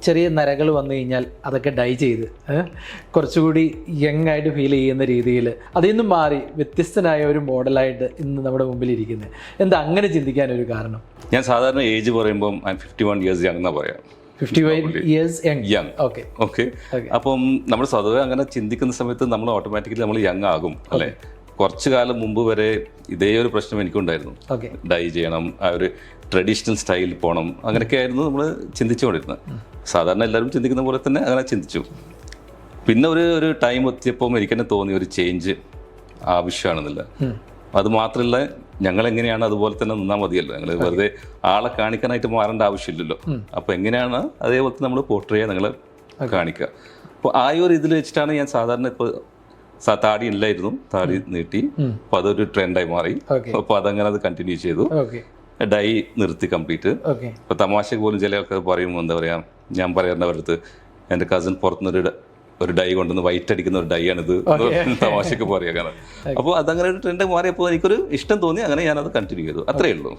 ചെറിയ നരകൾ വന്നു കഴിഞ്ഞാൽ അതൊക്കെ ഡൈ ചെയ്ത് കുറച്ചുകൂടി യങ് ആയിട്ട് ഫീൽ ചെയ്യുന്ന രീതിയിൽ അതിൽ നിന്നും മാറി വ്യത്യസ്തനായ ഒരു മോഡലായിട്ട് ഇന്ന് നമ്മുടെ മുമ്പിൽ ഇരിക്കുന്നത്. എന്താ അങ്ങനെ ചിന്തിക്കാനൊരു കാരണം? ഞാൻ സാധാരണ ഏജ് പറയുമ്പം 51 ഇയേഴ്സ് യങ് എന്നാ പറയാം. 51 ഇയേഴ്സ് യങ്. ഓക്കെ. അപ്പം നമ്മൾ സ്വതവേ അങ്ങനെ ചിന്തിക്കുന്ന സമയത്ത് നമ്മൾ ഓട്ടോമാറ്റിക്കലി നമ്മൾ യങ് ആകും അല്ലേ. കുറച്ചു കാലം മുമ്പ് വരെ ഇതേ ഒരു പ്രശ്നം എനിക്കുണ്ടായിരുന്നു. ഡൈ ചെയ്യണം, ആ ഒരു ട്രഡീഷണൽ സ്റ്റൈലിൽ പോകണം, അങ്ങനെയൊക്കെ ആയിരുന്നു നമ്മൾ ചിന്തിച്ചുകൊണ്ടിരുന്നത്. സാധാരണ എല്ലാവരും ചിന്തിക്കുന്ന പോലെ തന്നെ അങ്ങനെ ചിന്തിച്ചു. പിന്നെ ഒരു ടൈം എത്തിയപ്പോൾ എനിക്ക് തന്നെ തോന്നി ഒരു ചേഞ്ച് ആവശ്യമാണെന്നില്ല. അത് മാത്രമല്ല, ഞങ്ങൾ എങ്ങനെയാണ് അതുപോലെ തന്നെ നിന്നാൽ മതിയല്ലോ. ഞങ്ങൾ വെറുതെ ആളെ കാണിക്കാനായിട്ട് മാറേണ്ട ആവശ്യമില്ലല്ലോ. അപ്പോൾ എങ്ങനെയാണ് അതേപോലെ നമ്മൾ പോർട്രേ ഞങ്ങൾ കാണിക്കുക. അപ്പോൾ ആ ഒരു ഇതിൽ വെച്ചിട്ടാണ് ഞാൻ സാധാരണ ഇപ്പോൾ താടി ഇല്ലായിരുന്നു, താടി നീട്ടി. അപ്പോൾ അതൊരു ട്രെൻഡായി മാറി. അപ്പോൾ അതങ്ങനെ അത് കണ്ടിന്യൂ ചെയ്തു. ഡൈ നിർത്തി കംപ്ലീറ്റ്. ഇപ്പോൾ തമാശക്ക് പോലും ചില ആൾക്കാർ പറയുമ്പോൾ എന്താ പറയുക, ഞാൻ പറയുന്നവരുടെ അടുത്ത് എൻ്റെ കസിൻ പുറത്തുനിന്നൊരു ഒരു ഡൈ കൊണ്ടുവന്ന് വൈറ്റ് അടിക്കുന്ന ഒരു ഡൈ ആണിത് തമാശക്ക് പറയുക. അപ്പോൾ അതങ്ങനെ ഒരു ട്രെൻഡ് മാറിയപ്പോൾ എനിക്കൊരു ഇഷ്ടം തോന്നി, അങ്ങനെ ഞാനത് കണ്ടിന്യൂ ചെയ്തു. അത്രയേ ഉള്ളൂ.